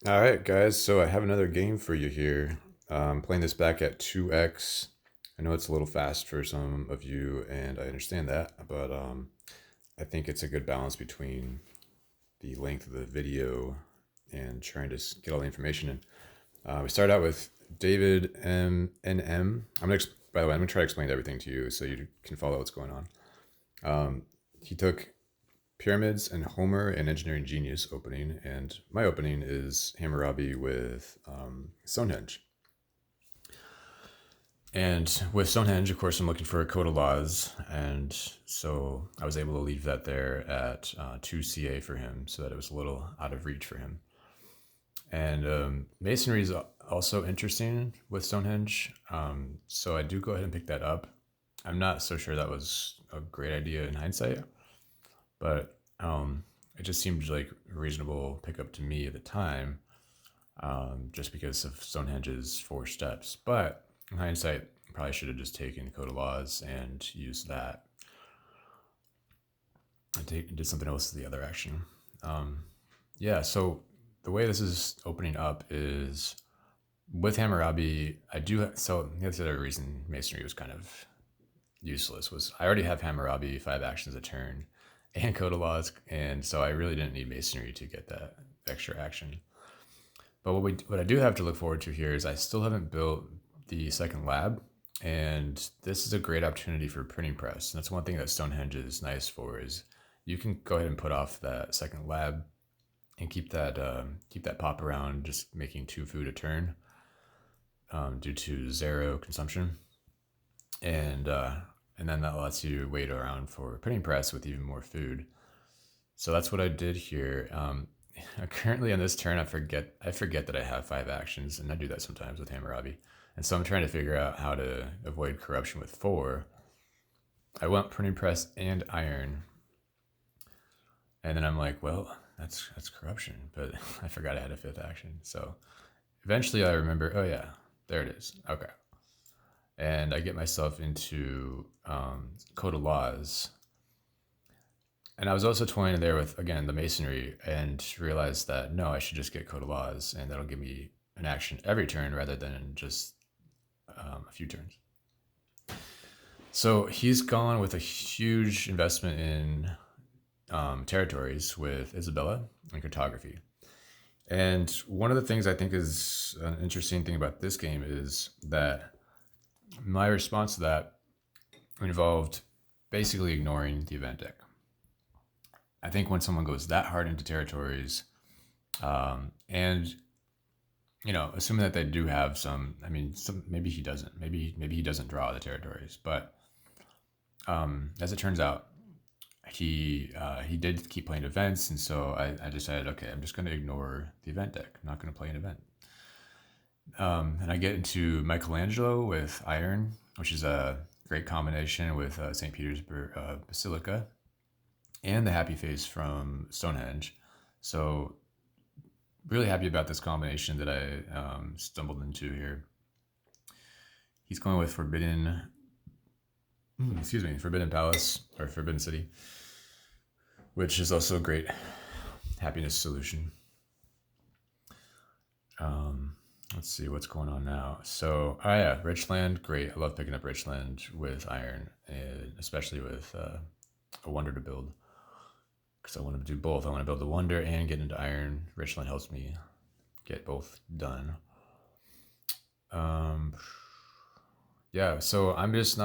All right, guys. So I have another game for you here. Playing this back at 2x. I know it's a little fast for some of you, and I understand that, but I think it's a good balance between the length of the video and trying to get all the information in. We start out with David M. By the way, I'm gonna try to explain everything to you so you can follow what's going on. He took Pyramids and Homer and Engineering Genius opening, and my opening is Hammurabi with Stonehenge. And with Stonehenge, of course, I'm looking for a code of laws, and so I was able to leave that there at 2 CA for him, so that it was a little out of reach for him. And masonry is also interesting with Stonehenge, so I do go ahead and pick that up. I'm not so sure that was a great idea in hindsight, but it just seemed like a reasonable pickup to me at the time, just because of Stonehenge's 4 steps. But in hindsight, probably should have just taken Code of Laws and used that. I did something else with the other action. Yeah, so the way this is opening up is with Hammurabi, I do. So that's the other reason Masonry was kind of useless was I already have Hammurabi 5 actions a turn and Code of Laws, and so I really didn't need Masonry to get that extra action. But what I do have to look forward to here is I still haven't built the second lab, and this is a great opportunity for printing press. And that's one thing that Stonehenge is nice for is you can go ahead and put off that second lab and keep that pop around, just making 2 food a turn due to 0 consumption, and then that lets you wait around for printing press with even more food. So that's what I did here. Currently on this turn, I forget that I have 5 actions, and I do that sometimes with Hammurabi. And so I'm trying to figure out how to avoid corruption with 4. I want printing press and iron, and then I'm like, well, that's corruption, but I forgot I had a 5th action. So eventually I remember, oh yeah, there it is. Okay. And I get myself into Code of Laws. And I was also toying there with, again, the Masonry and realized that, no, I should just get Code of Laws, and that'll give me an action every turn rather than just a few turns. So he's gone with a huge investment in territories with Isabella and cartography. And one of the things I think is an interesting thing about this game is that my response to that involved basically ignoring the event deck. I think when someone goes that hard into territories, and assuming that they do have some, maybe he doesn't, maybe he doesn't draw the territories, but as it turns out, he did keep playing events, and so I decided, okay, I'm just going to ignore the event deck. I'm not going to play an event. And I get into Michelangelo with Iron, which is a great combination with St. Petersburg Basilica and the Happy Face from Stonehenge. So really happy about this combination that I stumbled into here. He's going with Forbidden Palace or Forbidden City, which is also a great happiness solution. Let's see what's going on now. So, Richland, great. I love picking up Richland with Iron, and especially with a Wonder to build, because I want to do both. I want to build the Wonder and get into Iron. Richland helps me get both done. Yeah, so I'm just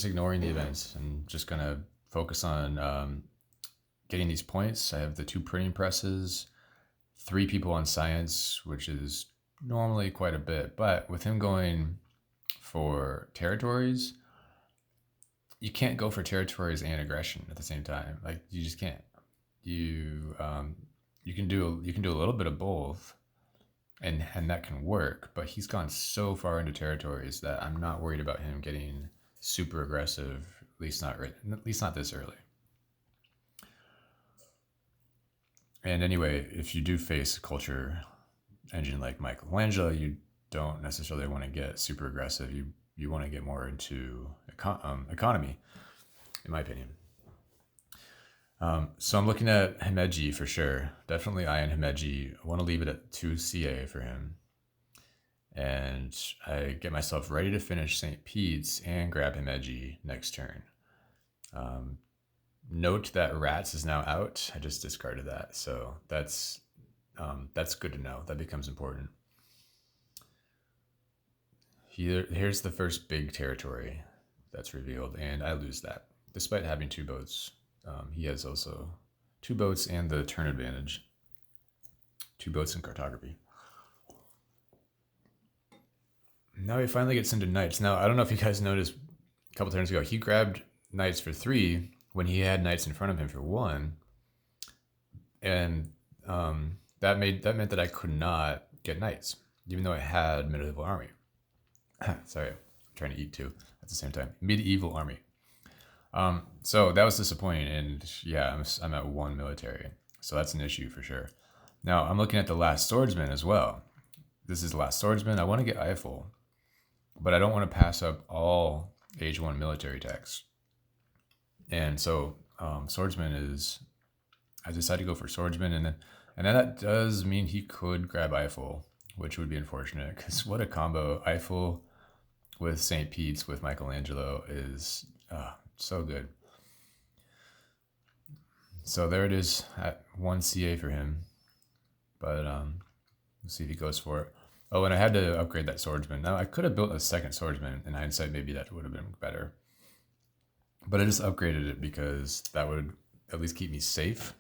ignoring the events and just gonna focus on getting these points. I have the 2 printing presses, 3 people on science, which is normally quite a bit, but with him going for territories, you can't go for territories and aggression at the same time. Like, you just can't. You can do a little bit of both, and that can work, but he's gone so far into territories that I'm not worried about him getting super aggressive, at least not this early. And anyway, if you do face a culture engine like Michelangelo, you don't necessarily want to get super aggressive. You want to get more into economy, in my opinion. So I'm looking at Himeji for sure. Definitely Ian Himeji. I want to leave it at 2 CA for him. And I get myself ready to finish St. Pete's and grab Himeji next turn. Note that Rats is now out. I just discarded that. So that's good to know. That becomes important. Here's the first big territory that's revealed, and I lose that. Despite having 2 boats, he has also 2 boats and the turn advantage. 2 boats in cartography. Now he finally gets into knights. Now, I don't know if you guys noticed a couple turns ago, he grabbed knights for 3 when he had knights in front of him for 1. And that meant that I could not get knights, even though I had medieval army. Sorry, I'm trying to eat too at the same time. Medieval army. So that was disappointing, and yeah, I'm at 1 military, so that's an issue for sure. Now I'm looking at the Last Swordsman as well. This is the Last Swordsman. I want to get Eiffel, but I don't want to pass up all Age 1 military tax. And so Swordsman is, I decided to go for Swordsman, and then that does mean he could grab Eiffel, which would be unfortunate, because what a combo. Eiffel with St. Pete's with Michelangelo is so good. So there it is at 1 CA for him. But let's see if he goes for it. Oh, and I had to upgrade that Swordsman. Now, I could have built a second Swordsman. In hindsight, maybe that would have been better. But I just upgraded it because that would at least keep me safe.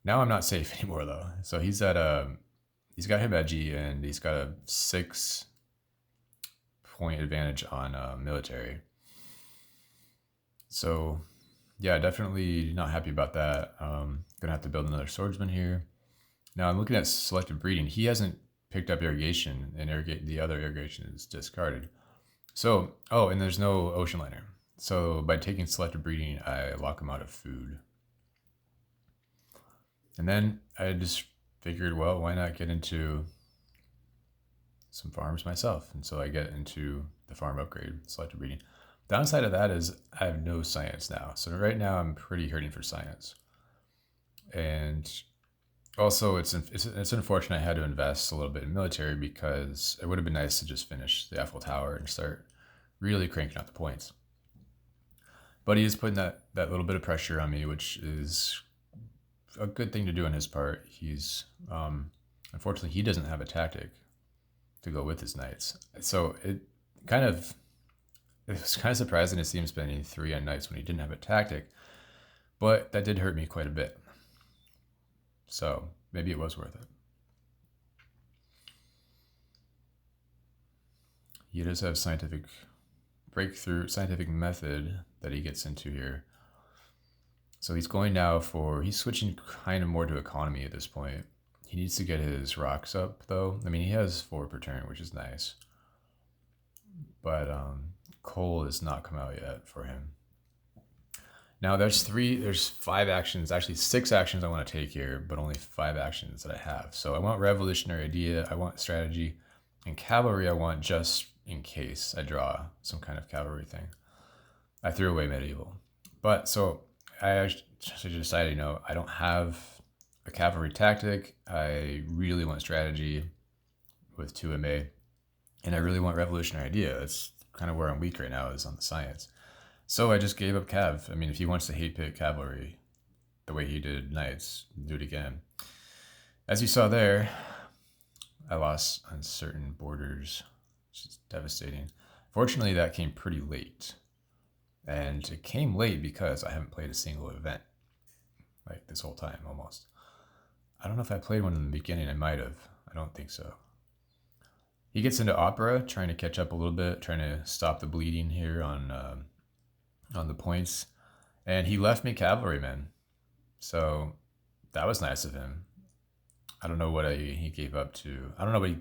Now I'm not safe anymore, though. So he's got Himeji, and he's got a 6-point advantage on military. So yeah, definitely not happy about that. Gonna have to build another Swordsman here. Now I'm looking at selective breeding. He hasn't picked up irrigation, and the other irrigation is discarded. So, oh, and there's no ocean liner. So by taking selective breeding, I lock him out of food. And then I just figured, well, why not get into some farms myself? And so I get into the farm upgrade, selective breeding. Downside of that is I have no science now. So right now I'm pretty hurting for science. And also it's unfortunate I had to invest a little bit in military, because it would have been nice to just finish the Eiffel Tower and start really cranking out the points. But he is putting that little bit of pressure on me, which is a good thing to do on his part. He's unfortunately he doesn't have a tactic to go with his knights. So it was kind of surprising to see him spending 3 on knights when he didn't have a tactic, but that did hurt me quite a bit. So maybe it was worth it. He does have scientific method that he gets into here. So he's switching kind of more to economy at this point. He needs to get his rocks up, though. I mean, he has 4 per turn, which is nice. But coal has not come out yet for him. Now there's 5 actions, actually 6 actions I want to take here, but only 5 actions that I have. So I want revolutionary idea, I want strategy, and cavalry I want just in case I draw some kind of cavalry thing. I threw away medieval. But so I actually decided, I don't have a cavalry tactic. I really want strategy with 2 MA, and I really want revolutionary idea. That's kind of where I'm weak right now, is on the science. So I just gave up cav. I mean, if he wants to hate pick cavalry the way he did knights, do it again. As you saw there, I lost on certain borders, which is devastating. Fortunately, that came pretty late. And it came late because I haven't played a single event, like this whole time almost. I don't know if I played one in the beginning. I might have. I don't think so. He gets into opera, trying to catch up a little bit, trying to stop the bleeding here on the points. And he left me cavalrymen. So that was nice of him. I don't know what he gave up to. I don't know, but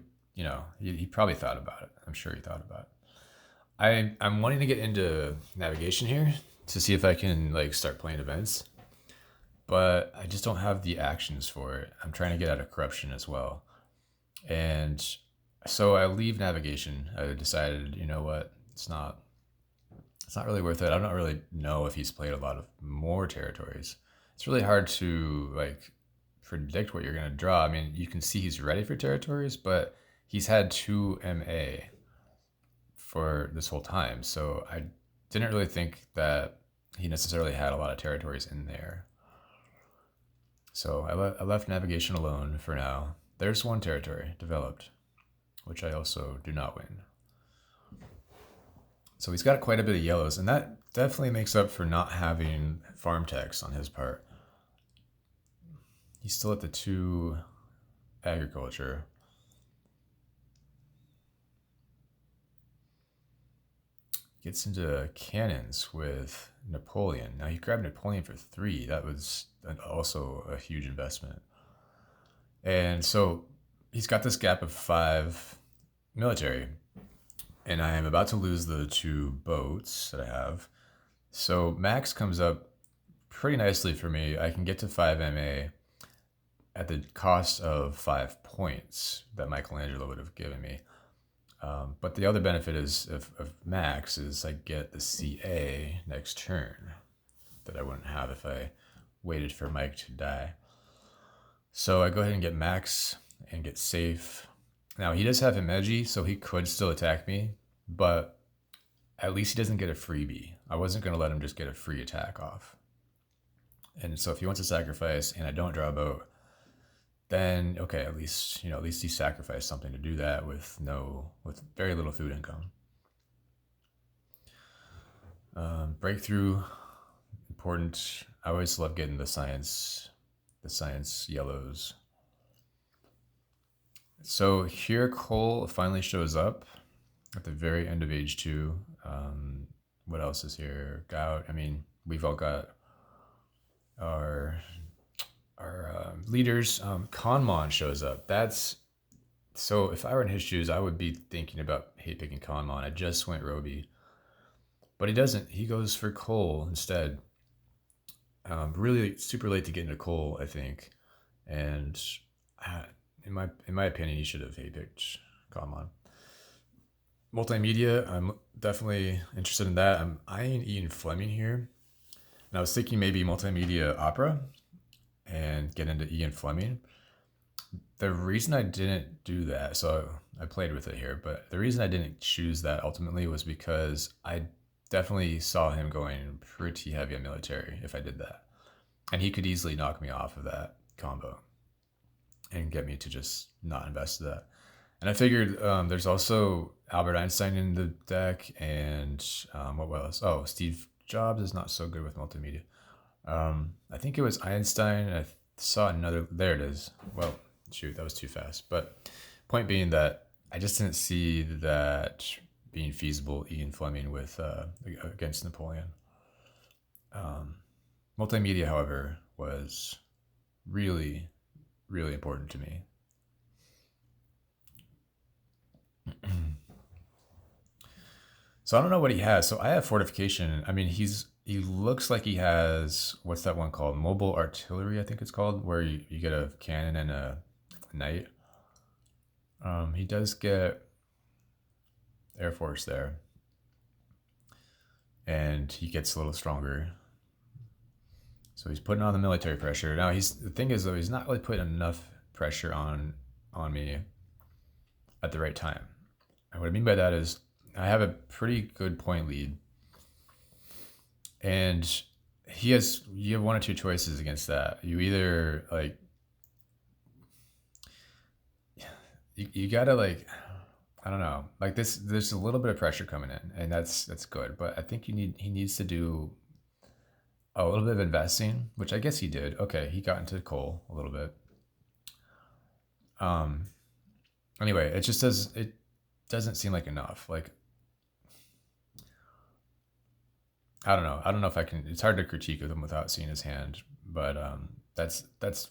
he probably thought about it. I'm sure he thought about it. I'm wanting to get into navigation here to see if I can start playing events, but I just don't have the actions for it. I'm trying to get out of corruption as well. And so I leave navigation. I decided, you know what, it's not it's not really worth it. I don't really know if he's played a lot of more territories. It's really hard to like predict what you're going to draw. I mean, you can see he's ready for territories, but he's had 2 MA for this whole time. So I didn't really think that he necessarily had a lot of territories in there. So I left navigation alone for now. There's 1 territory developed, which I also do not win. So he's got quite a bit of yellows, and that definitely makes up for not having farm text on his part. He's still at the 2 agriculture. Gets into cannons with Napoleon. Now he grabbed Napoleon for 3. That was also a huge investment. And so he's got this gap of 5 military. And I am about to lose the 2 boats that I have. So Max comes up pretty nicely for me. I can get to 5 MA at the cost of 5 points that Michelangelo would have given me. But the other benefit is of Max is I get the CA next turn that I wouldn't have if I waited for Mike to die. So I go ahead and get Max and get safe. Now he does have Himeji, so he could still attack me, but at least he doesn't get a freebie. I wasn't going to let him just get a free attack off. And so if he wants to sacrifice and I don't draw a boat, then okay, at least he sacrificed something to do that with very little food income. Breakthrough, important. I always love getting the science yellows. So here coal finally shows up at the very end of age 2. What else is here? Gout. I mean, we've all got our leaders. Kanmon shows up. So if I were in his shoes, I would be thinking about hate picking Kanmon. I just went Roby, but he doesn't. He goes for coal instead. Really super late to get into coal, I think, and in my opinion, he should have hate picked Kanmon. Multimedia, I'm definitely interested in that. I'm eyeing Ian Fleming here, and I was thinking maybe multimedia opera and get into Ian Fleming. The reason I didn't do that, so I played with it here, but the reason I didn't choose that ultimately was because I definitely saw him going pretty heavy on military if I did that. And he could easily knock me off of that combo and get me to just not invest in that. And I figured there's also Albert Einstein in the deck, and what else? Oh, Steve Jobs is not so good with multimedia. I think it was Einstein. I saw another. There it is. Well, shoot, that was too fast. But point being that I just didn't see that being feasible. Ian Fleming with against Napoleon. Multimedia, however, was really, really important to me. So I don't know what he has. So I have fortification. I mean, he looks like he has, what's that one called? Mobile artillery, I think it's called, where you get a cannon and a knight. He does get Air Force there. And he gets a little stronger. So he's putting on the military pressure. Now the thing is though, he's not really putting enough pressure on me at the right time. And what I mean by that is I have a pretty good point lead. And you have 1 or 2 choices against that. You either like you gotta like, I don't know, like there's a little bit of pressure coming in, and that's good. But I think he needs to do a little bit of investing, which I guess he did. Okay, he got into coal a little bit. Anyway, it doesn't seem like enough. Like, I don't know if I can. It's hard to critique him without seeing his hand, but that's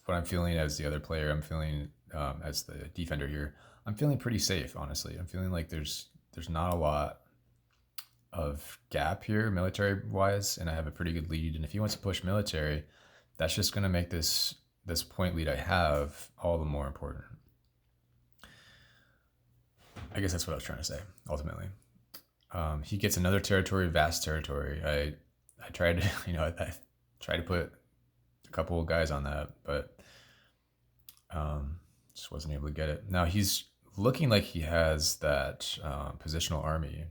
what I'm feeling as the other player. I'm feeling as the defender here. I'm feeling pretty safe, honestly. I'm feeling like there's not a lot of gap here military wise, and I have a pretty good lead. And if he wants to push military, that's just going to make this point lead I have all the more important. I guess that's what I was trying to say ultimately. He gets another territory, vast territory. I tried to, I tried to put a couple of guys on that, but just wasn't able to get it. Now he's looking like he has that positional army.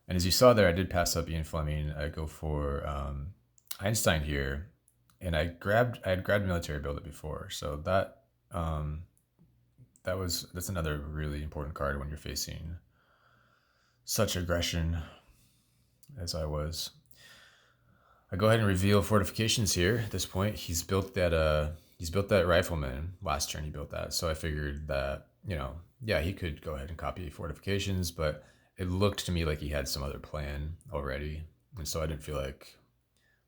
And as you saw there, I did pass up Ian Fleming. I go for Einstein here, and I had grabbed military build it before, so that's another really important card when you're facing such aggression as I was. I go ahead and reveal fortifications here. At this point, he's built that rifleman last turn. He built that, so I figured that yeah, he could go ahead and copy fortifications, but it looked to me like he had some other plan already, and so I didn't feel like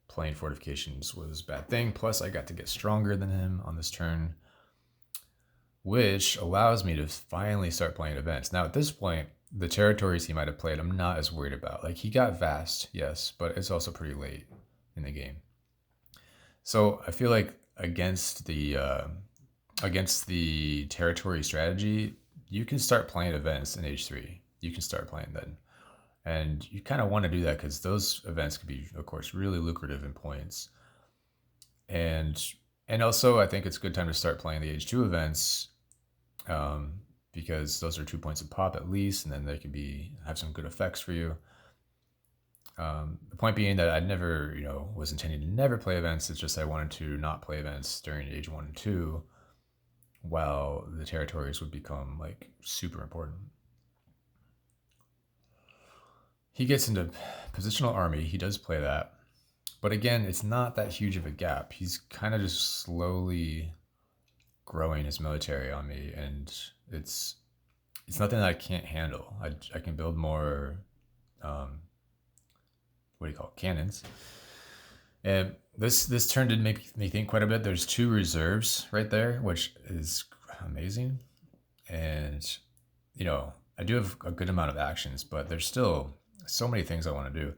playing fortifications was a bad thing. Plus, I got to get stronger than him on this turn, which allows me to finally start playing events. Now, at this point, the territories he might have played, I'm not as worried about. Like, he got vast, yes, but it's also pretty late in the game. So I feel like against the territory strategy, you can start playing events in H3. You can start playing then. And you kind of want to do that because those events can be, of course, really lucrative in points. And also, I think it's a good time to start playing the H2 events because those are 2 points of pop at least, and then they can have some good effects for you. The point being that I never, was intending to never play events. It's just I wanted to not play events during Age 1 and 2 while the territories would become like super important. He gets into positional army. He does play that. But again, it's not that huge of a gap. He's kind of just slowly growing his military on me, and it's nothing that I can't handle. I can build more, cannons. And this turn did make me think quite a bit. There's 2 reserves right there, which is amazing. And, I do have a good amount of actions, but there's still so many things I want to do.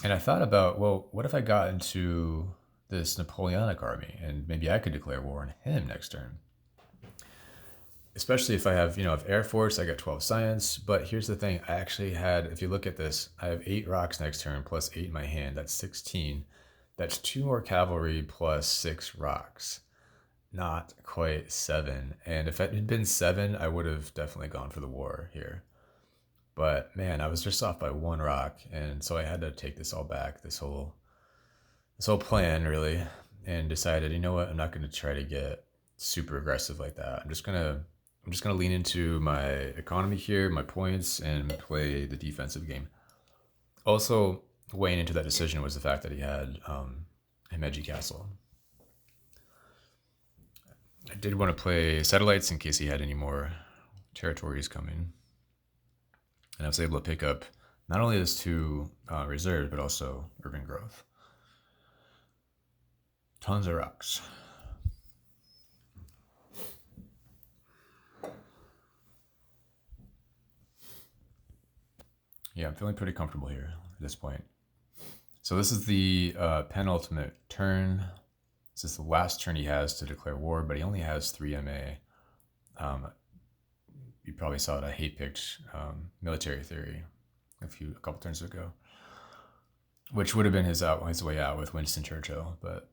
And I thought about, well, what if I got into this Napoleonic army and maybe I could declare war on him next turn? Especially if I have, if Air Force, I got 12 science. But here's the thing. I actually had, if you look at this, I have 8 rocks next turn plus 8 in my hand. That's 16. That's 2 more cavalry plus 6 rocks. Not quite 7. And if it had been 7, I would have definitely gone for the war here. But man, I was just off by 1 rock, and so I had to take this all back, this whole plan really, and decided, you know what, I'm not going to try to get super aggressive like that. I'm just gonna lean into my economy here, my points, and play the defensive game. Also, weighing into that decision was the fact that he had Himeji Castle. I did want to play satellites in case he had any more territories coming. And I was able to pick up not only those 2 reserves, but also urban growth. Tons of rocks. Yeah, I'm feeling pretty comfortable here at this point. So this is the penultimate turn. This is the last turn he has to declare war, but he only has 3 MA. You probably saw it. I hate picked military theory a couple turns ago, which would have been his way out with Winston Churchill. But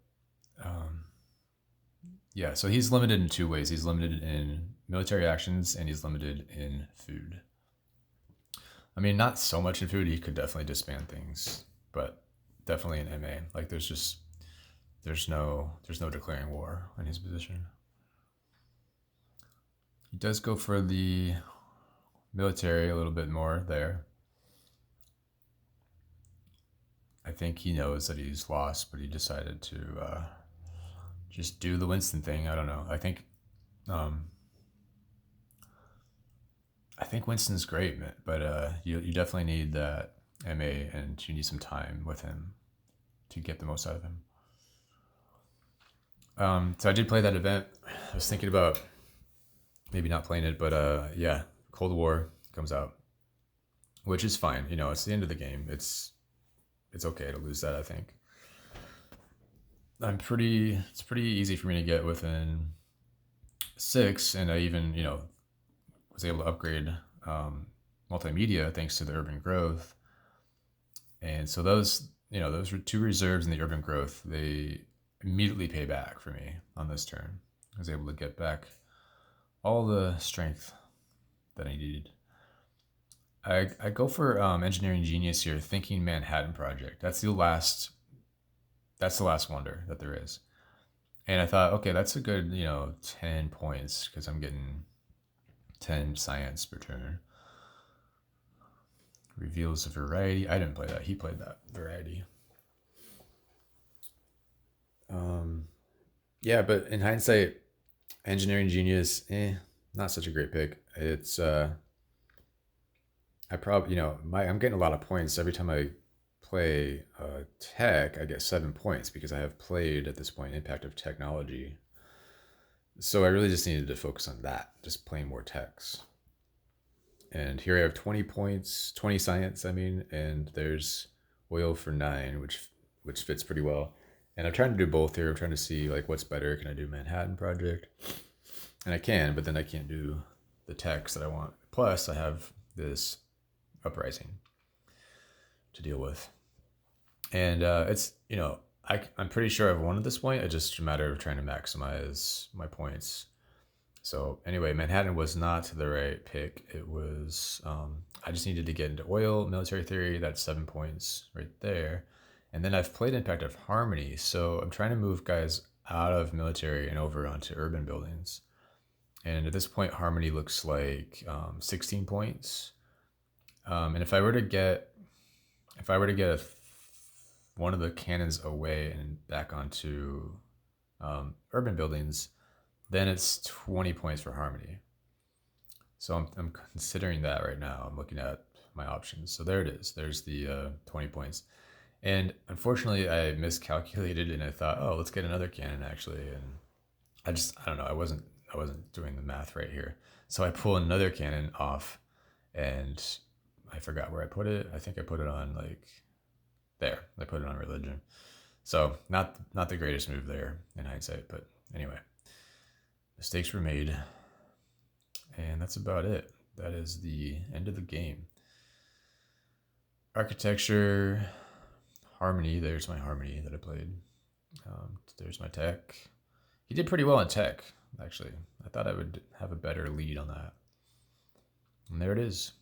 yeah, so he's limited in 2 ways. He's limited in military actions, and he's limited in food. I mean, not so much in food. He could definitely disband things, but definitely in MA. Like there's no declaring war in his position. He does go for the military a little bit more there. I think he knows that he's lost, but he decided to just do the Winston thing. I don't know. I think Winston's great, but you definitely need that MA, and you need some time with him to get the most out of him. So I did play that event. I was thinking about maybe not playing it, but yeah, Cold War comes out, which is fine. It's the end of the game. It's okay to lose that, I think. It's pretty easy for me to get within 6, and I even, was able to upgrade multimedia thanks to the urban growth. And so those, those were two reserves in the urban growth. They immediately pay back for me on this turn. I was able to get back all the strength that I needed. I go for engineering genius here, thinking Manhattan Project. That's the last wonder that there is. And I thought, okay, that's a good, 10 points because I'm getting 10 science per turn. Reveals a variety. I didn't play that. He played that variety. Yeah, but in hindsight, engineering genius, not such a great pick. It's I probably I'm getting a lot of points every time I play tech. I get 7 points because I have played at this point Impact of Technology. So I really just needed to focus on that, just playing more techs. And here I have 20 points, 20 science, and there's oil for 9, which fits pretty well. And I'm trying to do both here. I'm trying to see like what's better. Can I do Manhattan Project? And I can, but then I can't do the techs that I want. Plus, I have this uprising to deal with. And it's, I'm pretty sure I've won at this point. It's just a matter of trying to maximize my points. So anyway, Manhattan was not the right pick. It was, I just needed to get into oil, military theory. That's 7 points right there. And then I've played Impact of Harmony. So I'm trying to move guys out of military and over onto urban buildings. And at this point, Harmony looks like 16 points. And if I were to get one of the cannons away and back onto urban buildings, then it's 20 points for Harmony. So I'm considering that right now. I'm looking at my options. So there it is. There's the 20 points. And unfortunately, I miscalculated and I thought, oh, let's get another cannon actually. And I don't know. I wasn't doing the math right here. So I pull another cannon off and I forgot where I put it. I think I put it on like there. I put it on religion. So not the greatest move there in hindsight, but anyway, mistakes were made. And that's about it. That is the end of the game. Architecture, Harmony. There's my Harmony that I played. There's my tech. He did pretty well in tech, actually. I thought I would have a better lead on that. And there it is.